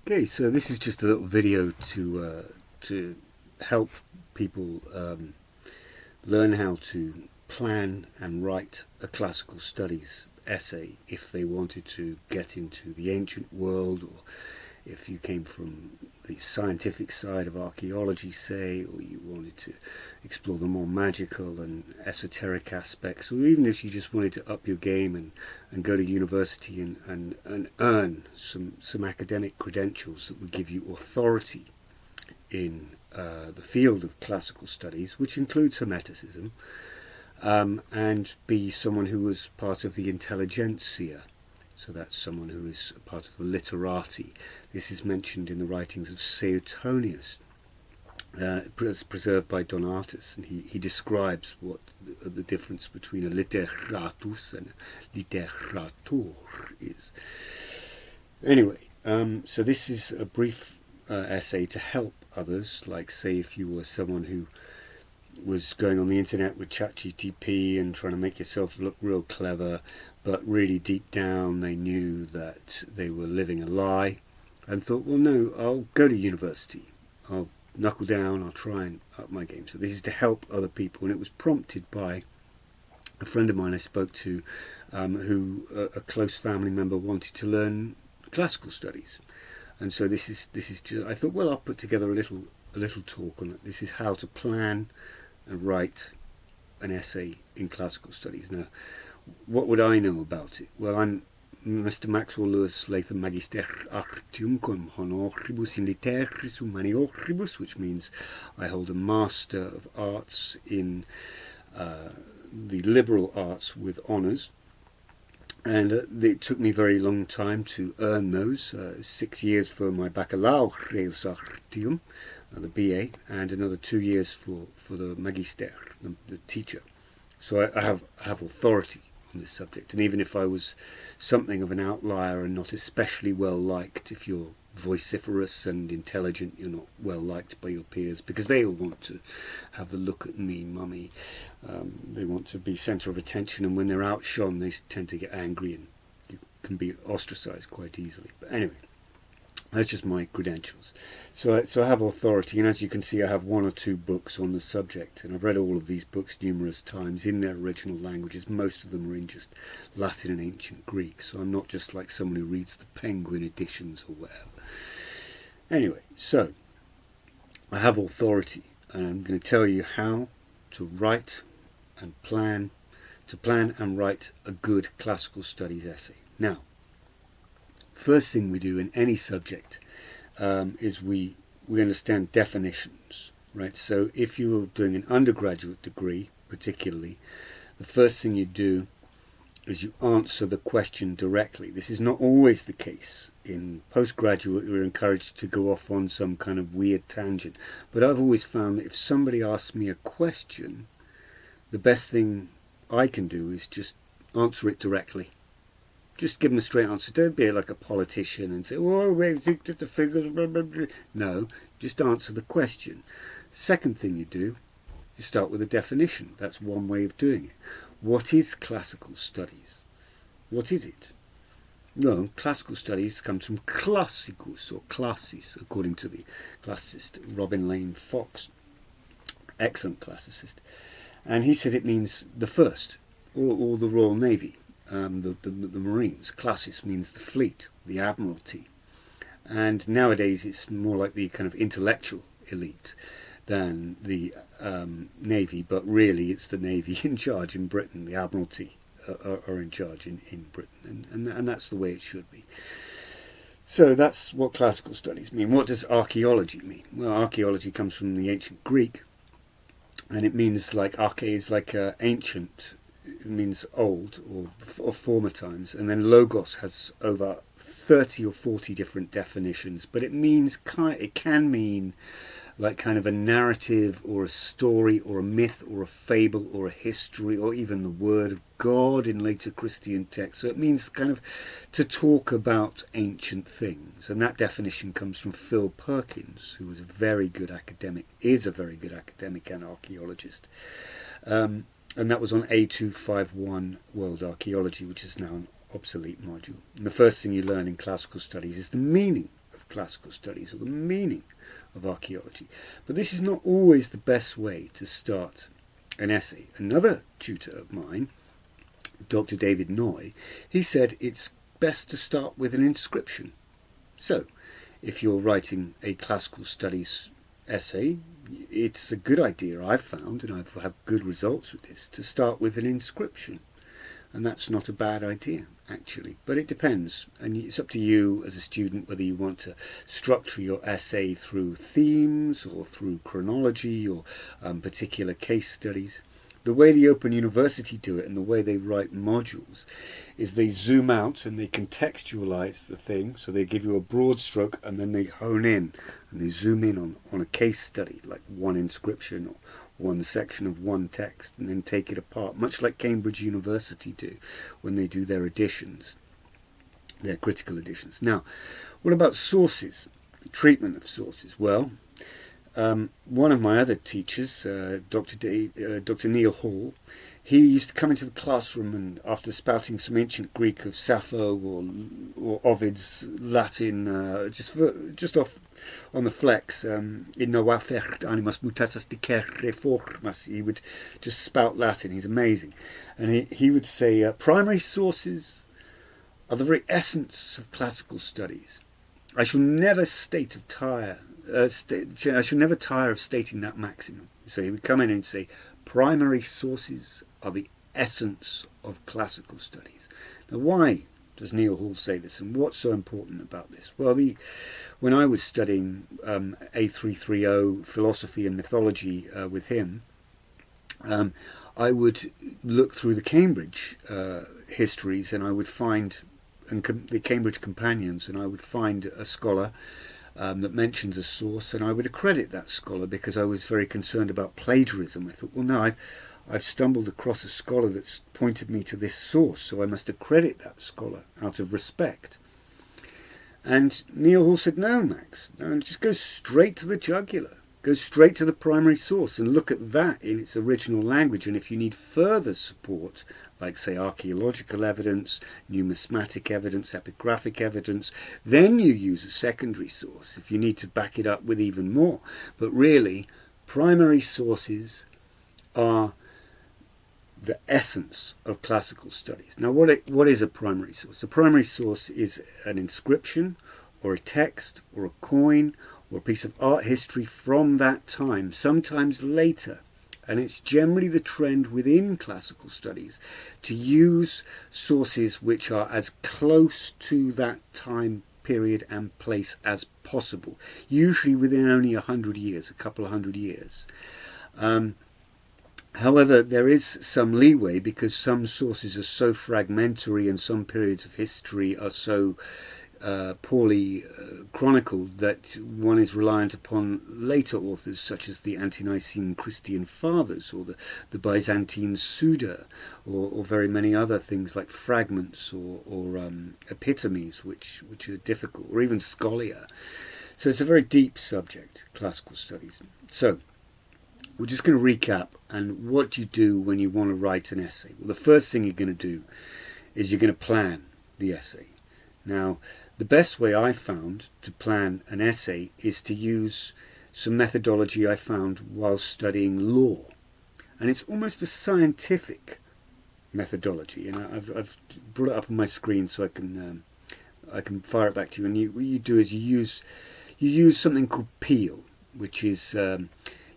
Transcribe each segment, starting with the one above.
Okay, so this is just a little video to help people learn how to plan and write a classical studies essay if they wanted to get into the ancient world, or if you came from the scientific side of archaeology, say, or you wanted to explore the more magical and esoteric aspects, or even if you just wanted to up your game and go to university and earn some academic credentials that would give you authority in the field of classical studies, which includes Hermeticism, and be someone who was part of the intelligentsia. So that's someone who is part of the literati. This is mentioned in the writings of Suetonius, preserved by Donatus, and he describes what the difference between a literatus and a literator is. Anyway, so this is a brief essay to help others, like say if you were someone who was going on the internet with ChatGPT and trying to make yourself look real clever, but really deep down they knew that they were living a lie and thought, well, no, I'll go to university, I'll knuckle down, I'll try and up my game. So this is to help other people, and it was prompted by a friend of mine I spoke to, who a close family member wanted to learn classical studies. And so this is just, I thought, well, I'll put together a little talk on it. This is how to plan and write an essay in classical studies. Now, what would I know about it? Well, I'm Mr. Maxwell Lewis Latham Magister Artium cum honoribus in litteris humanioribus, which means I hold a Master of Arts in the liberal arts with honours. And it took me a very long time to earn those, 6 years for my Baccalaureus Artium, the BA, and another 2 years for the Magister, the teacher. So I have authority on this subject, and even if I was something of an outlier and not especially well liked, if you're vociferous and intelligent, you're not well liked by your peers, because they all want to have the look at me, mummy. They want to be centre of attention, and when they're outshone, they tend to get angry, and you can be ostracised quite easily. But anyway, that's just my credentials. So I have authority, and as you can see, I have 1 or 2 books on the subject, and I've read all of these books numerous times in their original languages. Most of them are in just Latin and ancient Greek, so I'm not just like someone who reads the Penguin editions or whatever. Anyway, so I have authority, and I'm going to tell you how to write and plan and write a good classical studies essay. Now, first thing we do in any subject is we understand definitions, right? So if you're doing an undergraduate degree, particularly, the first thing you do is you answer the question directly. This is not always the case. In postgraduate, you're encouraged to go off on some kind of weird tangent. But I've always found that if somebody asks me a question, the best thing I can do is just answer it directly. Just give them a straight answer. Don't be like a politician and say, oh, wait, I think that the figures... Blah, blah, blah. No, just answer the question. Second thing you do is start with a definition. That's one way of doing it. What is classical studies? What is it? No, classical studies comes from classicus or classis, according to the classicist Robin Lane Fox. Excellent classicist. And he said it means the first, or the Royal Navy. The Marines. Classis means the fleet, the admiralty. And nowadays it's more like the kind of intellectual elite than the Navy, but really it's the Navy in charge in Britain. The admiralty are in charge in Britain, and that's the way it should be. So that's what classical studies mean. What does archaeology mean? Well, archaeology comes from the ancient Greek, and it means like arche is like ancient. It means old or former times, and then logos has over 30 or 40 different definitions, but it can mean like kind of a narrative or a story or a myth or a fable or a history or even the word of God in later Christian texts. So it means kind of to talk about ancient things, and that definition comes from Phil Perkins, who is a very good academic and archaeologist. And that was on A251 World Archaeology, which is now an obsolete module. And the first thing you learn in classical studies is the meaning of classical studies or the meaning of archaeology. But this is not always the best way to start an essay. Another tutor of mine, Dr. David Noy, he said it's best to start with an inscription. So, if you're writing a classical studies essay, it's a good idea, I've found, and I've had good results with this, to start with an inscription. And that's not a bad idea, actually. But it depends, and it's up to you as a student whether you want to structure your essay through themes or through chronology or particular case studies. The way the Open University do it and the way they write modules is they zoom out and they contextualize the thing. So they give you a broad stroke and then they hone in and they zoom in on a case study, like one inscription or one section of one text, and then take it apart, much like Cambridge University do when they do their editions, their critical editions. Now, what about sources, treatment of sources? Well, one of my other teachers, Dr. Neil Hall, he used to come into the classroom and after spouting some ancient Greek of Sappho or Ovid's Latin, just off on the flex, in nova fert animas mutatas dicere formas, he would just spout Latin. He's amazing. And he would say, primary sources are the very essence of classical studies. I shall never tire of stating that maximum. So he would come in and say, primary sources are the essence of classical studies. Now, why does Neil Hall say this, and what's so important about this? Well, when I was studying A330 philosophy and mythology with him, I would look through the Cambridge histories, and I would find the Cambridge Companions, and I would find a scholar that mentions a source, and I would accredit that scholar because I was very concerned about plagiarism. I thought, well, no, I've stumbled across a scholar that's pointed me to this source, so I must accredit that scholar out of respect. And Neil Hall said, no, Max, no, just go straight to the jugular. Go straight to the primary source and look at that in its original language. And if you need further support, like, say, archaeological evidence, numismatic evidence, epigraphic evidence, then you use a secondary source if you need to back it up with even more. But really, primary sources are the essence of classical studies. Now, what is a primary source? A primary source is an inscription or a text or a coin or a piece of art history from that time, sometimes later. And it's generally the trend within classical studies to use sources which are as close to that time period and place as possible, usually within only 100 years, a couple of 100 years. However, there is some leeway because some sources are so fragmentary and some periods of history are so poorly chronicled that one is reliant upon later authors such as the Ante-Nicene Christian Fathers or the Byzantine Suda or very many other things like fragments or epitomes which are difficult, or even scholia. So it's a very deep subject, classical studies. So we're just going to recap and what you do when you want to write an essay. Well, the first thing you're going to do is you're going to plan the essay. Now, the best way I found to plan an essay is to use some methodology I found while studying law. And it's almost a scientific methodology. And I've brought it up on my screen so I can fire it back to you. And what you do is you use something called PEEL, which is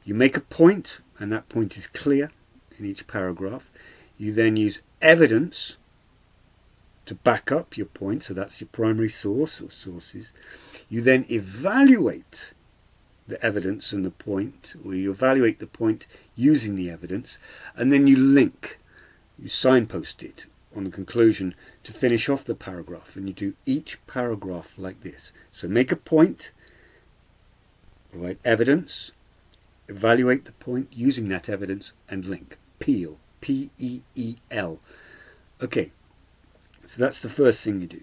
you make a point, and that point is clear in each paragraph. You then use evidence to back up your point, so that's your primary source or sources. You then evaluate the evidence and the point, or you evaluate the point using the evidence, and then you link, you signpost it on the conclusion to finish off the paragraph, and you do each paragraph like this. So make a point, provide evidence, evaluate the point using that evidence, and link. PEEL, P-E-E-L. Okay. So that's the first thing you do.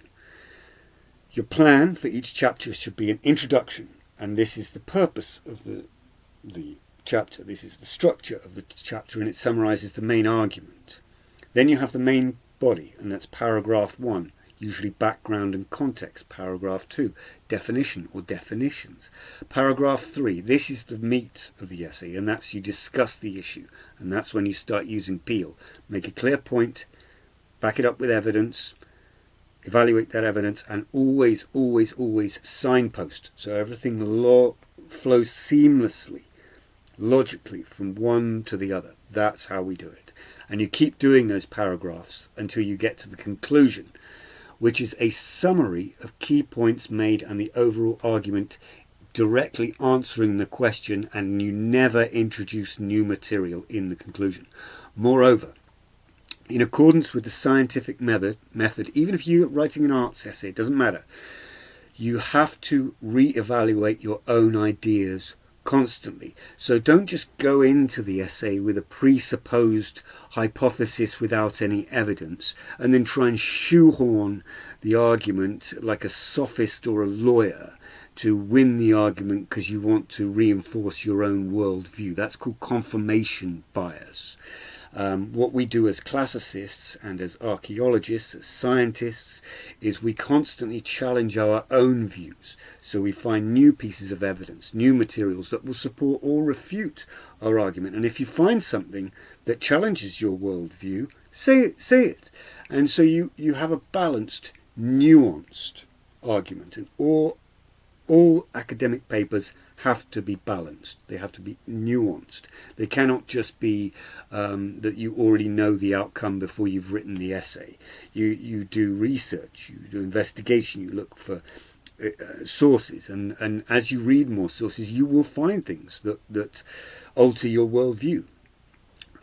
Your plan for each chapter should be an introduction, and this is the purpose of the chapter. This is the structure of the chapter, and it summarizes the main argument. Then you have the main body, and that's paragraph 1. usually background and context. Paragraph 2, definition or definitions. Paragraph 3, this is the meat of the essay, and that's you discuss the issue, and that's when you start using Peel. Make a clear point, back it up with evidence, evaluate that evidence, and always, always, always signpost, so everything flows seamlessly, logically, from one to the other. That's how we do it. And you keep doing those paragraphs until you get to the conclusion, which is a summary of key points made and the overall argument, directly answering the question, and you never introduce new material in the conclusion. Moreover, in accordance with the scientific method, even if you're writing an arts essay, it doesn't matter, you have to re-evaluate your own ideas constantly. So don't just go into the essay with a presupposed hypothesis without any evidence and then try and shoehorn the argument like a sophist or a lawyer to win the argument because you want to reinforce your own worldview. That's called confirmation bias. What we do as classicists and as archaeologists, as scientists, is we constantly challenge our own views. So we find new pieces of evidence, new materials that will support or refute our argument. And if you find something that challenges your worldview, say it. And so you have a balanced, nuanced argument. And all academic papers have to be balanced. They have to be nuanced. They cannot just be that you already know the outcome before you've written the essay. You do research, you do investigation, you look for sources, and as you read more sources, you will find things that alter your worldview.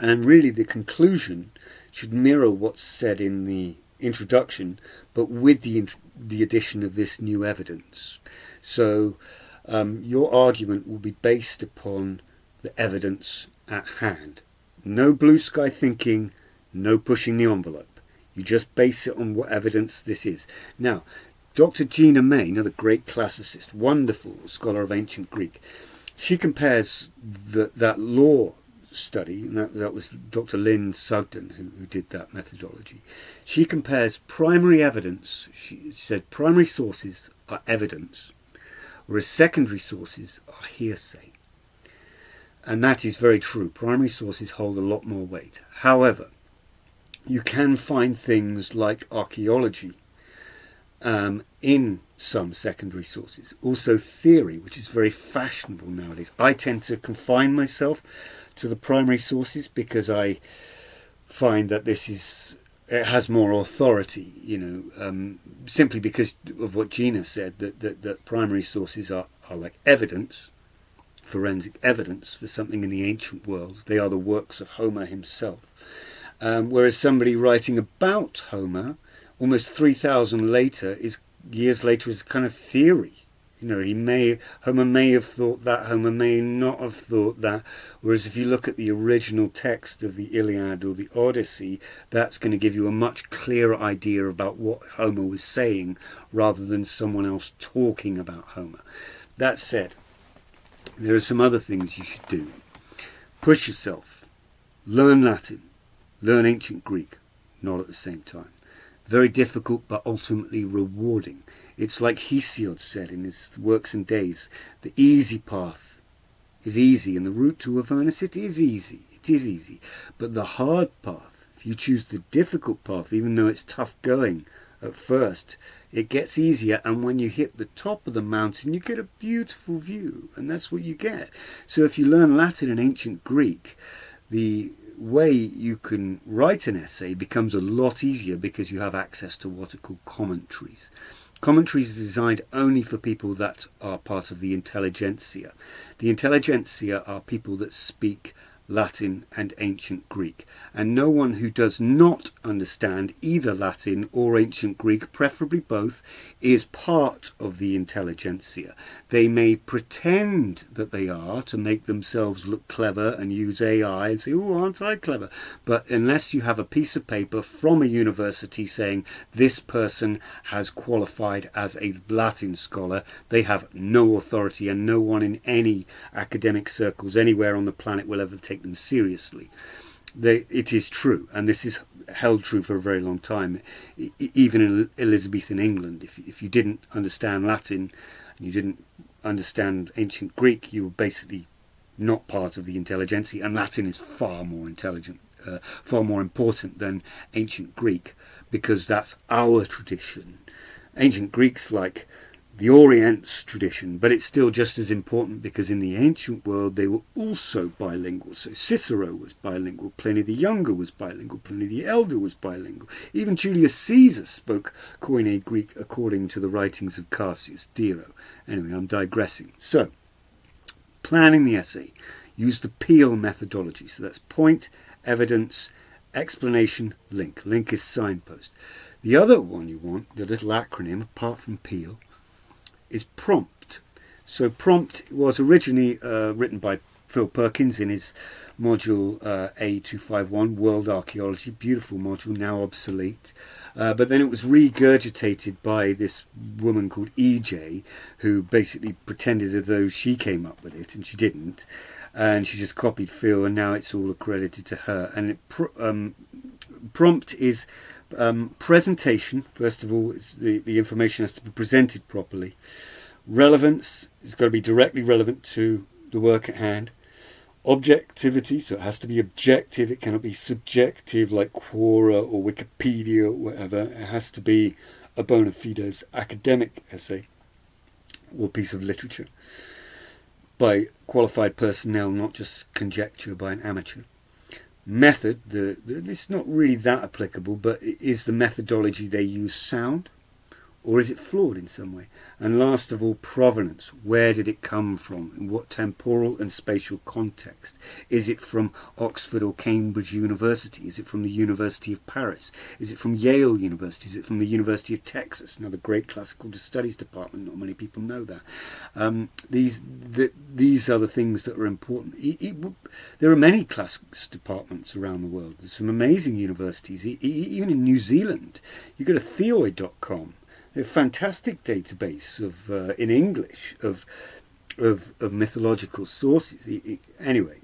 And really, the conclusion should mirror what's said in the introduction, but with the addition of this new evidence. So your argument will be based upon the evidence at hand. No blue sky thinking, no pushing the envelope. You just base it on what evidence this is. Now, Dr. Gina May, another great classicist, wonderful scholar of ancient Greek, she compares that law study, and that was Dr. Lynn Sugden who did that methodology. She compares primary evidence, she said primary sources are evidence, whereas secondary sources are hearsay. And that is very true. Primary sources hold a lot more weight. However, you can find things like archaeology in some secondary sources. Also theory, which is very fashionable nowadays. I tend to confine myself to the primary sources because I find that it has more authority, simply because of what Gina said, that primary sources are like evidence, forensic evidence for something in the ancient world. They are the works of Homer himself. Whereas somebody writing about Homer, almost 3,000 years later, is kind of theory. Homer may have thought that, Homer may not have thought that. Whereas if you look at the original text of the Iliad or the Odyssey, that's going to give you a much clearer idea about what Homer was saying rather than someone else talking about Homer. That said, there are some other things you should do. Push yourself. Learn Latin. Learn ancient Greek. Not at the same time. Very difficult, but ultimately rewarding. It's like Hesiod said in his Works and Days, the easy path is easy, and the route to Avernus, it is easy. It is easy. But the hard path, if you choose the difficult path, even though it's tough going at first, it gets easier, and when you hit the top of the mountain, you get a beautiful view, and that's what you get. So if you learn Latin and ancient Greek, the way you can write an essay becomes a lot easier because you have access to what are called commentaries. Commentaries are designed only for people that are part of the intelligentsia. The intelligentsia are people that speak Latin and ancient Greek, and no one who does not understand either Latin or ancient Greek, preferably both, is part of the intelligentsia. They may pretend that they are to make themselves look clever and use AI and say, oh, aren't I clever? But unless you have a piece of paper from a university saying this person has qualified as a Latin scholar, they have no authority, and no one in any academic circles anywhere on the planet will ever take them seriously. it is true, and this is held true for a very long time, even in Elizabethan England. If you didn't understand Latin and you didn't understand ancient Greek, you were basically not part of the intelligentsia, and Latin is far more intelligent, far more important than ancient Greek, because that's our tradition. Ancient Greek's like the Orient's tradition, but it's still just as important because in the ancient world they were also bilingual. So Cicero was bilingual, Pliny the Younger was bilingual, Pliny the Elder was bilingual. Even Julius Caesar spoke Koine Greek according to the writings of Cassius Dio. Anyway, I'm digressing. So, planning the essay, use the Peel methodology. So that's point, evidence, explanation, link. Link is signpost. The other one you want, the little acronym, apart from Peel, is prompt. So prompt was originally written by Phil Perkins in his module A251, World Archaeology, beautiful module, now obsolete. But then it was regurgitated by this woman called EJ, who basically pretended as though she came up with it, and she didn't. And she just copied Phil, and now it's all accredited to her. And prompt is presentation. First of all, the information has to be presented properly. Relevance is got to be directly relevant to the work at hand. Objectivity, so it has to be objective. It cannot be subjective like Quora or Wikipedia or whatever. It has to be a bona fides academic essay or piece of literature by qualified personnel, not just conjecture by an amateur. Method, this is not really that applicable, but is the methodology they use sound, or is it flawed in some way? And last of all, provenance. Where did it come from? In what temporal and spatial context? Is it from Oxford or Cambridge University? Is it from the University of Paris? Is it from Yale University? Is it from the University of Texas? Another great classical studies department. Not many people know that. These are the things that are important. There are many classical departments around the world. There's some amazing universities. Even in New Zealand, you go to theoi.com. A fantastic database of in English of mythological sources. Anyway,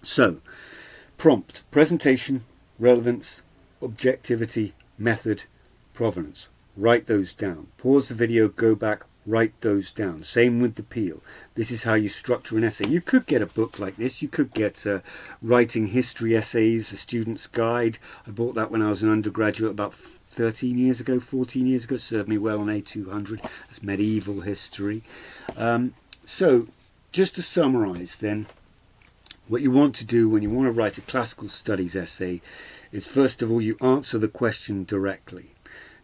so prompt, presentation, relevance, objectivity, method, provenance. Write those down. Pause the video, go back, write those down. Same with the Peel. This is how you structure an essay. You could get a book like this. You could get writing history essays, a student's guide. I bought that when I was an undergraduate about 13 years ago, 14 years ago. It served me well on A200. That's medieval history. So, just to summarise then, what you want to do when you want to write a classical studies essay is, first of all, you answer the question directly.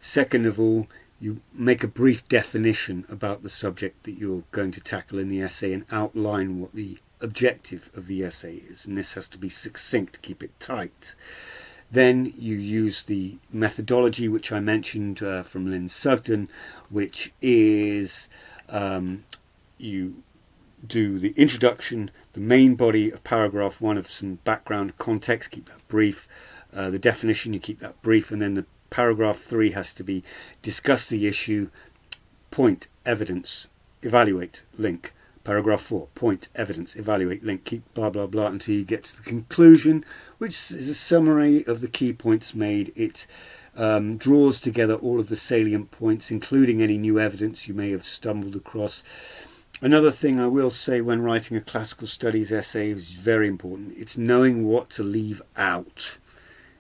Second of all, you make a brief definition about the subject that you're going to tackle in the essay and outline what the objective of the essay is. And this has to be succinct, keep it tight. Then you use the methodology which I mentioned from Lynn Sugden, which is you do the introduction, the main body of paragraph 1 of some background context, keep that brief. The definition, you keep that brief, and then the paragraph 3 has to be discuss the issue, point, evidence, evaluate, link. Paragraph 4, point, evidence, evaluate, link, keep blah blah blah until you get to the conclusion, which is a summary of the key points made. It draws together all of the salient points, including any new evidence you may have stumbled across. Another thing I will say when writing a classical studies essay is very important. It's knowing what to leave out.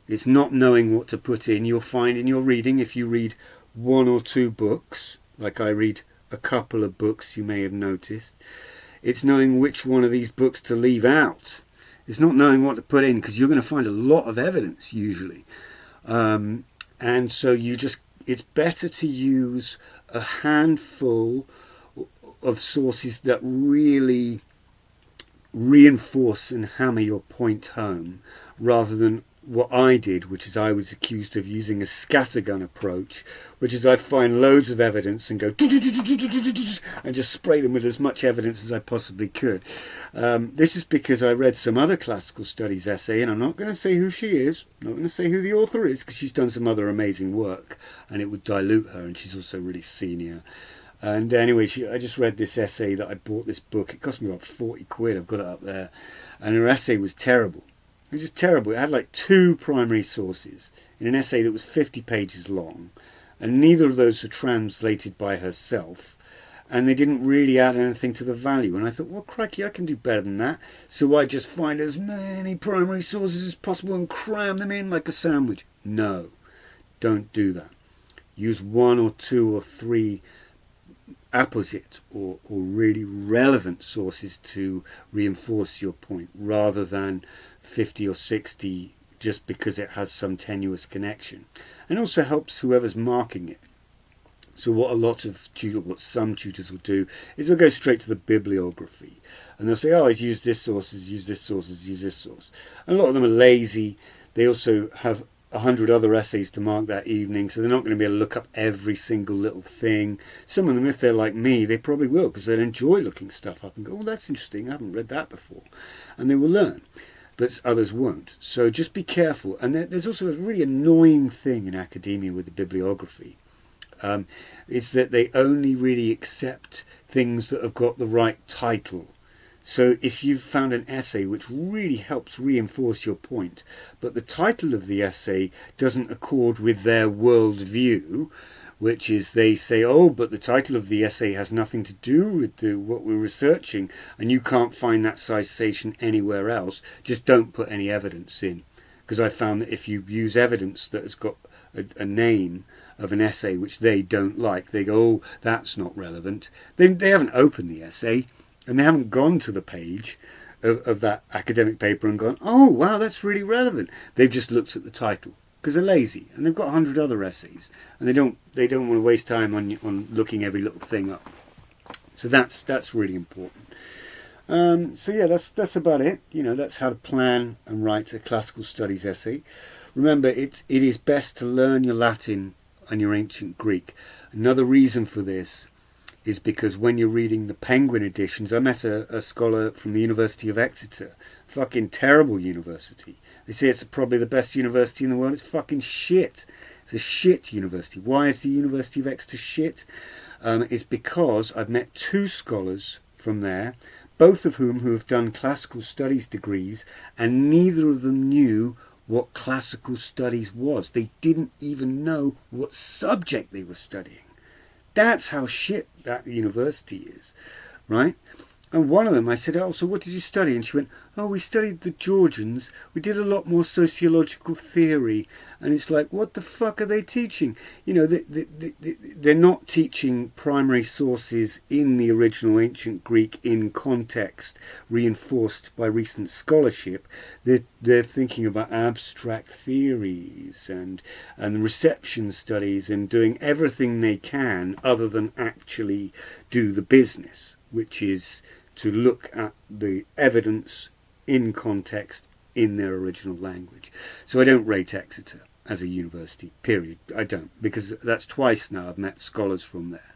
It's not knowing what to put in. You'll find in your reading, if you read 1 or 2 books, like I read a couple of books, you may have noticed, it's knowing which one of these books to leave out. It's not knowing what to put in, because you're going to find a lot of evidence usually. And so it's better to use a handful of sources that really reinforce and hammer your point home, rather than what I did, which is I was accused of using a scattergun approach, which is I find loads of evidence and go and just spray them with as much evidence as I possibly could. This is because I read some other classical studies essay, and I'm not going to say who she is, I'm not going to say who the author is, because she's done some other amazing work and it would dilute her, and she's also really senior. And anyway, I just read this essay that I bought this book. It cost me about 40 quid. I've got it up there. And her essay was terrible. It was just terrible. It had like 2 primary sources in an essay that was 50 pages long, and neither of those were translated by herself, and they didn't really add anything to the value. And I thought, well, crikey, I can do better than that. So I just find as many primary sources as possible and cram them in like a sandwich. No, don't do that. Use 1 or 2 or 3 apposite or really relevant sources to reinforce your point, rather than 50 or 60 just because it has some tenuous connection. And also helps whoever's marking it. So what some tutors will do is they'll go straight to the bibliography, and they'll say, oh, he's used this source, he's used this source, he's used this source. And a lot of them are lazy. They also have 100 other essays to mark that evening, so they're not going to be able to look up every single little thing. Some of them, if they're like me, they probably will, because they'll enjoy looking stuff up and go, oh, that's interesting, I haven't read that before. And they will learn. But others won't. So just be careful. And there's also a really annoying thing in academia with the bibliography. Is that they only really accept things that have got the right title. So if you've found an essay which really helps reinforce your point, but the title of the essay doesn't accord with their worldview, which is they say, oh, but the title of the essay has nothing to do with what we're researching, and you can't find that citation anywhere else, just don't put any evidence in. Because I found that if you use evidence that has got a name of an essay which they don't like, they go, oh, that's not relevant. They haven't opened the essay, and they haven't gone to the page of that academic paper and gone, oh, wow, that's really relevant. They've just looked at the title, because they're lazy, and they've got 100 other essays, and they don't want to waste time on looking every little thing up. So that's really important. So yeah, that's about it. That's how to plan and write a classical studies essay. Remember, it is best to learn your Latin and your ancient Greek. Another reason for this is because when you're reading the Penguin editions, I met a scholar from the University of Exeter. Fucking terrible university. They say it's probably the best university in the world. It's fucking shit. It's a shit university. Why is the University of Exeter shit? It's because I've met 2 scholars from there, both of whom who have done classical studies degrees, and neither of them knew what classical studies was. They didn't even know what subject they were studying. That's how shit that university is, right? And one of them, I said, oh, so what did you study? And she went, oh, we studied the Georgians. We did a lot more sociological theory. And it's like, what the fuck are they teaching? They're not teaching primary sources in the original ancient Greek in context, reinforced by recent scholarship. They're thinking about abstract theories and reception studies and doing everything they can other than actually do the business, which is to look at the evidence in context in their original language. So I don't rate Exeter as a university, period. I don't, because that's twice now I've met scholars from there,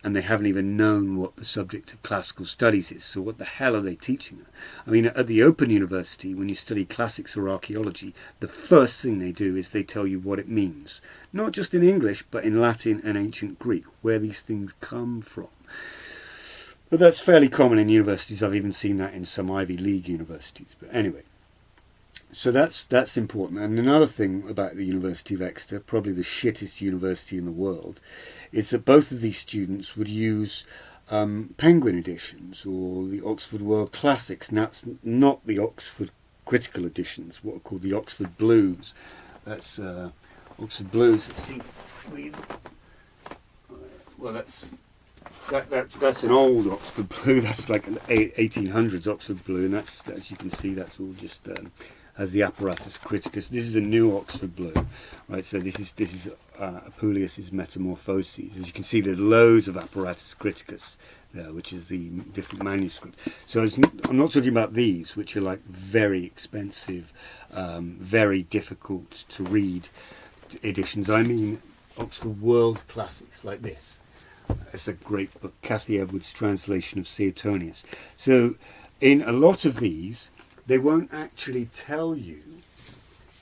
and they haven't even known what the subject of classical studies is. So what the hell are they teaching them? I mean, at the Open University, when you study classics or archaeology, the first thing they do is they tell you what it means. Not just in English, but in Latin and ancient Greek, where these things come from. But that's fairly common in universities. I've even seen that in some Ivy League universities. But anyway, so that's important. And another thing about the University of Exeter, probably the shittest university in the world, is that both of these students would use Penguin editions or the Oxford World Classics. And that's not the Oxford Critical editions, what are called the Oxford Blues. That's Oxford Blues. See, well, that's an old Oxford Blue. That's like an 1800s Oxford Blue, and that's, as you can see, that's all just has the apparatus criticus. This is a new Oxford Blue, right? So this is Apuleius's Metamorphoses. As you can see, there's loads of apparatus criticus there, which is the different manuscript. So I'm not talking about these, which are like very expensive, very difficult to read editions. I mean Oxford World Classics, like this. It's a great book, Cathy Edwards' translation of Suetonius. So in a lot of these, they won't actually tell you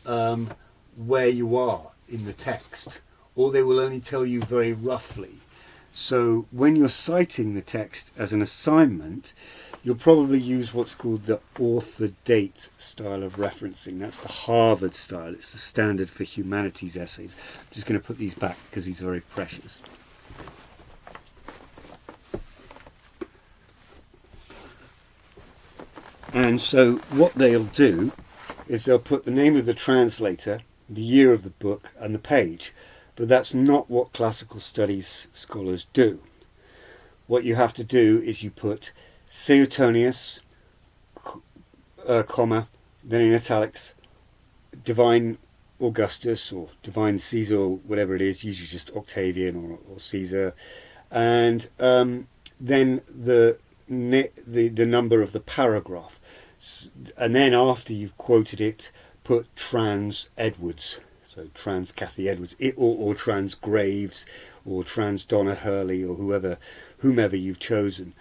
where you are in the text, or they will only tell you very roughly. So when you're citing the text as an assignment, you'll probably use what's called the author-date style of referencing. That's the Harvard style. It's the standard for humanities essays. I'm just going to put these back because these are very precious. And so what they'll do is they'll put the name of the translator, the year of the book, and the page. But that's not what classical studies scholars do. What you have to do is you put Suetonius, comma, then in italics, Divine Augustus or Divine Caesar or whatever it is, usually just Octavian or Caesar, and then the number of the paragraph. And then after you've quoted it, put trans Edwards. So trans Cathy Edwards, or trans Graves, or trans Donna Hurley, or whomever you've chosen.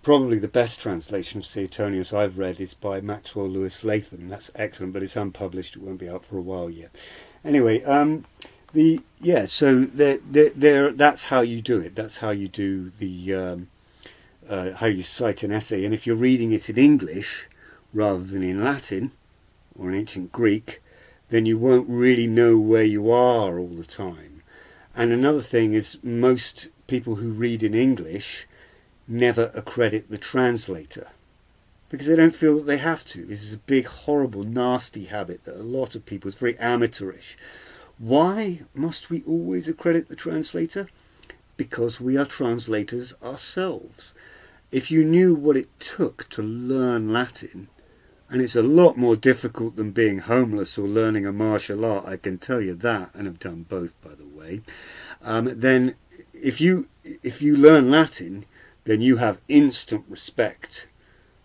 Probably the best translation of Suetonius I've read is by Maxwell Lewis Latham. That's excellent, but it's unpublished. It won't be out for a while yet. Anyway, so that's how you do it. That's how you do the how you cite an essay. And if you're reading it in English rather than in Latin or in ancient Greek, then you won't really know where you are all the time. And another thing is, most people who read in English never accredit the translator because they don't feel that they have to. This is a big, horrible, nasty habit that a lot of people, it's very amateurish. Why must we always accredit the translator? Because we are translators ourselves. If you knew what it took to learn Latin, and it's a lot more difficult than being homeless or learning a martial art, I can tell you that, and I've done both, by the way, then if you learn Latin, then you have instant respect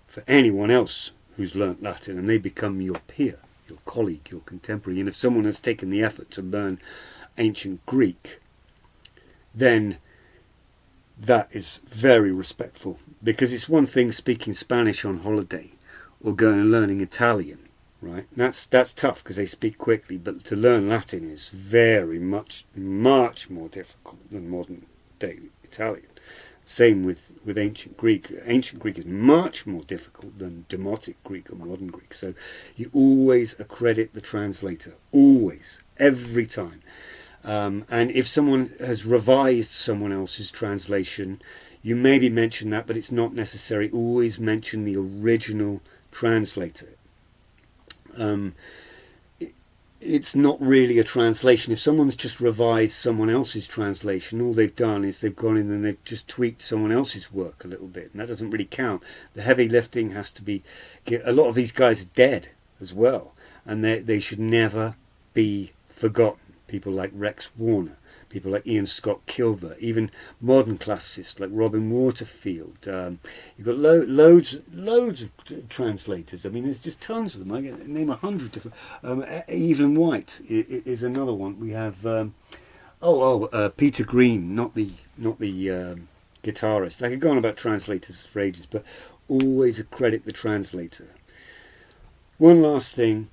for anyone else who's learnt Latin, and they become your peer, your colleague, your contemporary. And if someone has taken the effort to learn ancient Greek, then that is very respectful, because it's one thing speaking Spanish on holiday or going and learning Italian, right? That's tough because they speak quickly, but to learn Latin is very much more difficult than modern day Italian. Same with ancient Greek. Ancient Greek is much more difficult than Demotic Greek or modern Greek. So you always accredit the translator, always, every time. And if someone has revised someone else's translation, you maybe mention that, but it's not necessary. Always mention the original translator. It's not really a translation. If someone's just revised someone else's translation, all they've done is they've gone in and they've just tweaked someone else's work a little bit, and that doesn't really count. The heavy lifting has to be... A lot of these guys are dead as well, and they should never be forgotten. People like Rex Warner, people like Ian Scott Kilver, even modern classicists like Robin Waterfield. You've got loads of translators. I mean, there's just tons of them. I can name 100 different. Evelyn White is another one. We have Peter Green, not the guitarist. I could go on about translators for ages, but always accredit the translator. One last thing: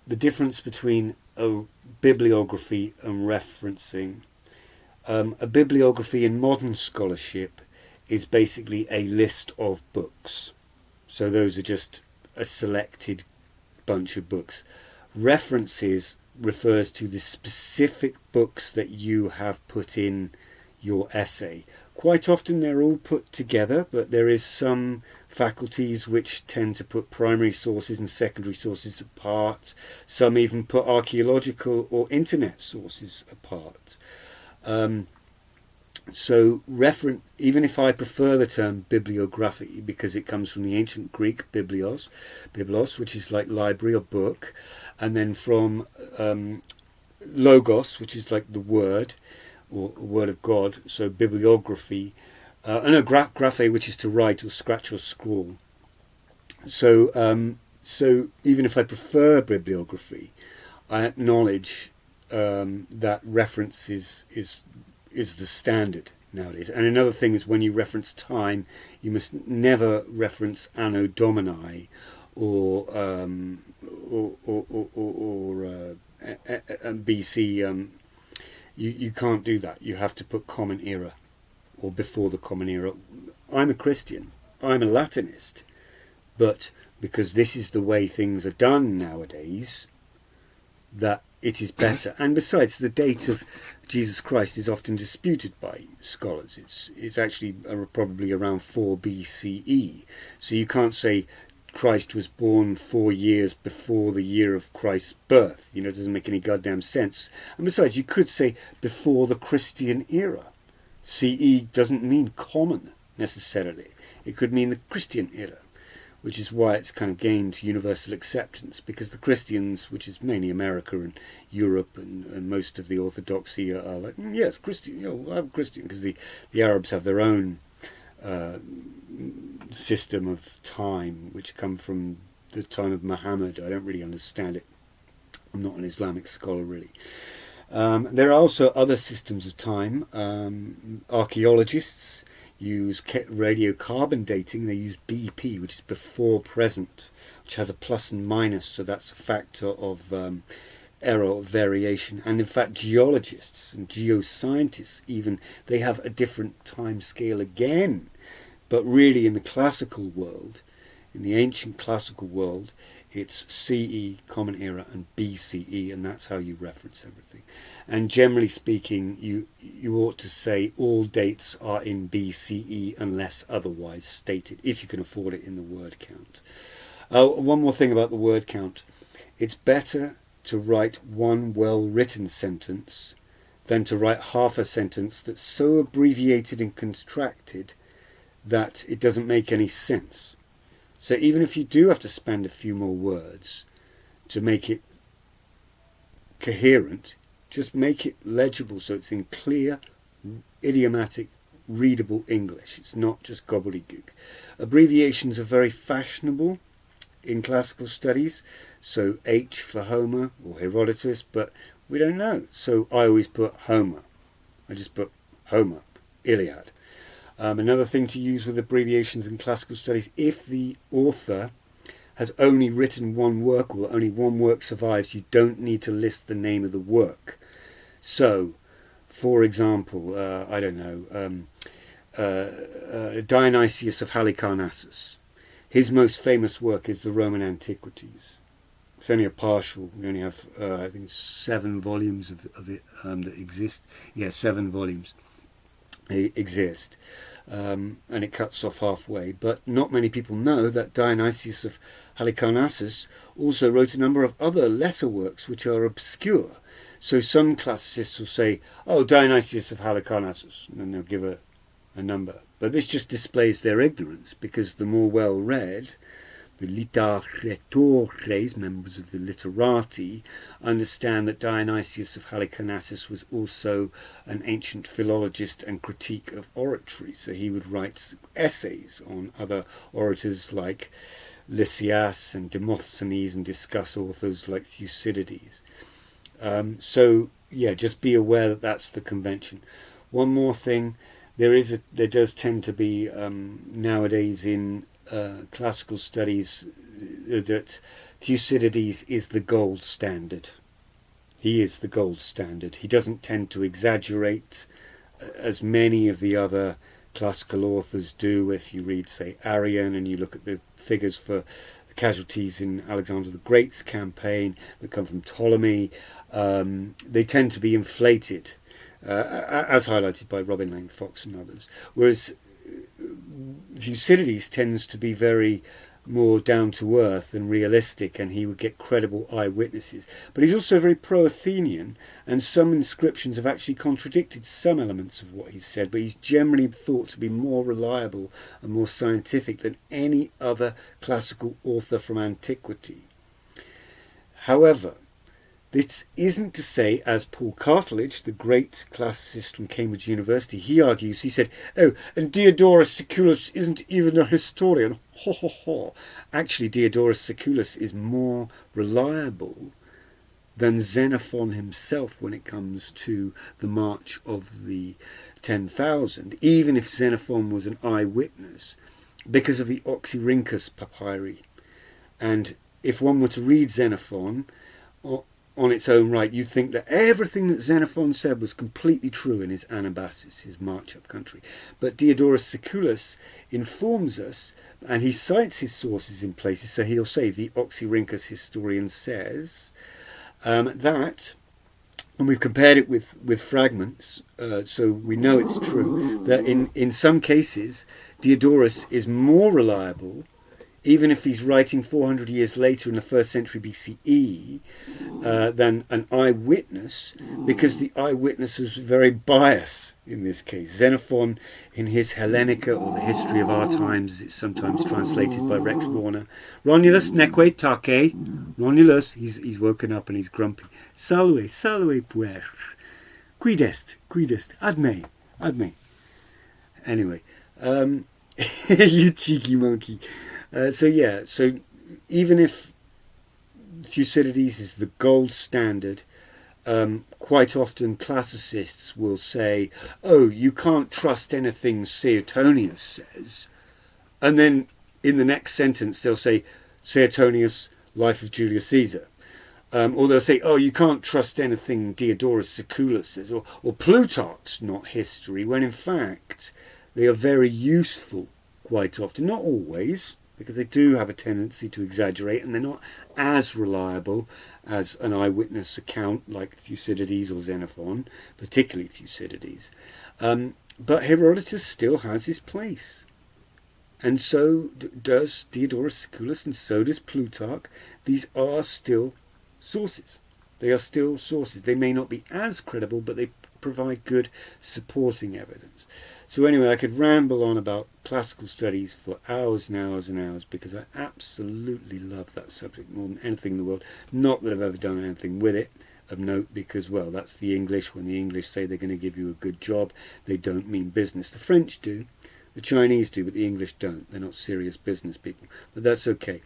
the difference between a bibliography and referencing. A bibliography in modern scholarship is basically a list of books. So those are just a selected bunch of books. References refers to the specific books that you have put in your essay. Quite often they're all put together, but there is some faculties which tend to put primary sources and secondary sources apart. Some even put archaeological or internet sources apart. So even if I prefer the term bibliography because it comes from the ancient Greek biblos, which is like library or book, and then from logos, which is like the word or word of God, so bibliography, and graphe, which is to write or scratch or scrawl. So even if I prefer bibliography, I acknowledge that reference is the standard nowadays. And another thing is, when you reference time, you must never reference Anno Domini or BC. You can't do that. You have to put Common Era or before the Common Era. I'm a Christian. I'm a Latinist. But because this is the way things are done nowadays, that it is better. And besides, the date of Jesus Christ is often disputed by scholars. It's actually probably around 4 BCE. So you can't say Christ was born 4 years before the year of Christ's birth. You know, it doesn't make any goddamn sense. And besides, you could say before the Christian era. CE doesn't mean common necessarily. It could mean the Christian era, which is why it's kind of gained universal acceptance, because the Christians, which is mainly America and Europe and most of the Orthodoxy, are like, yes, Christian, you know, I'm Christian, because the Arabs have their own system of time, which come from the time of Muhammad. I don't really understand it. I'm not an Islamic scholar, really. There are also other systems of time. Archaeologists use radiocarbon dating. They use BP, which is before present, which has a plus and minus, so that's a factor of error or variation. And in fact, geologists and geoscientists even, they have a different time scale again. But really in the classical world, in the ancient classical world, it's CE, Common Era, and BCE, and that's how you reference everything. And generally speaking, you ought to say all dates are in BCE unless otherwise stated, if you can afford it in the word count. One more thing about the word count. It's better to write one well-written sentence than to write half a sentence that's so abbreviated and contracted that it doesn't make any sense. So even if you do have to spend a few more words to make it coherent, just make it legible so it's in clear, idiomatic, readable English. It's not just gobbledygook. Abbreviations are very fashionable in classical studies. So H for Homer or Herodotus, but we don't know. So I always put Homer. I just put Homer, Iliad. Another thing to use with abbreviations in classical studies, if the author has only written one work or only one work survives, you don't need to list the name of the work. So, for example, I don't know, Dionysius of Halicarnassus. His most famous work is the Roman Antiquities. It's only a partial. We only have, I think, 7 volumes of it that exist. Yeah, 7 volumes exist. And it cuts off halfway. But not many people know that Dionysius of Halicarnassus also wrote a number of other lesser works which are obscure. So some classicists will say, oh, Dionysius of Halicarnassus, and then they'll give a number. But this just displays their ignorance, because the more well-read, the literatores, members of the literati, understand that Dionysius of Halicarnassus was also an ancient philologist and critique of oratory. So he would write essays on other orators like Lysias and Demosthenes and discuss authors like Thucydides. So, yeah, just be aware that that's the convention. One more thing, there does tend to be nowadays in classical studies that Thucydides is the gold standard. He is the gold standard. He doesn't tend to exaggerate as many of the other classical authors do. If you read, say, Arrian, and you look at the figures for the casualties in Alexander the Great's campaign that come from Ptolemy, they tend to be inflated, as highlighted by Robin Lane Fox and others. Whereas Thucydides tends to be very more down to earth and realistic, and he would get credible eyewitnesses. But he's also very pro-Athenian, and some inscriptions have actually contradicted some elements of what he said, but he's generally thought to be more reliable and more scientific than any other classical author from antiquity. However, this isn't to say, as Paul Cartledge, the great classicist from Cambridge University, he argues, he said, oh, and Diodorus Siculus isn't even a historian. Ho, ho, ho. Actually, Diodorus Siculus is more reliable than Xenophon himself when it comes to the march of the 10,000, even if Xenophon was an eyewitness, because of the Oxyrhynchus papyri. And if one were to read Xenophon on its own right, you'd think that everything that Xenophon said was completely true in his Anabasis, his march up country. But Diodorus Siculus informs us, and he cites his sources in places, so he'll say, the Oxyrhynchus historian says, that, and we've compared it with fragments, so we know it's true, that in some cases, Diodorus is more reliable, even if he's writing 400 years later in the 1st century BCE, than an eyewitness, because the eyewitness was very biased in this case. Xenophon, in his Hellenica, or the History of Our Times, it's sometimes translated by Rex Warner. Romulus neque take. Romulus, he's woken up and he's grumpy. Salve puer. Quid est, ad me. Anyway, you cheeky monkey. So even if Thucydides is the gold standard, quite often classicists will say, oh, you can't trust anything Suetonius says. And then in the next sentence they'll say, Suetonius, Life of Julius Caesar. Or they'll say, oh, you can't trust anything Diodorus Siculus says, or Plutarch's not history, when in fact they are very useful quite often. Not always, because they do have a tendency to exaggerate, and they're not as reliable as an eyewitness account like Thucydides or Xenophon, particularly Thucydides. But Herodotus still has his place. And so does Diodorus Siculus, and so does Plutarch. These are still sources. They are still sources. They may not be as credible, but they provide good supporting evidence. So anyway, I could ramble on about classical studies for hours and hours and hours, because I absolutely love that subject more than anything in the world. Not that I've ever done anything with it of note, because, well, that's the English. When the English say they're going to give you a good job, they don't mean business. The French do, the Chinese do, but the English don't. They're not serious business people. But that's okay.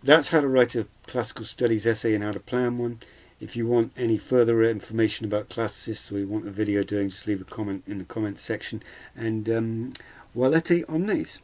That's how to write a classical studies essay and how to plan one. If you want any further information about classicists, or you want a video doing, just leave a comment in the comment section. And volete omnes.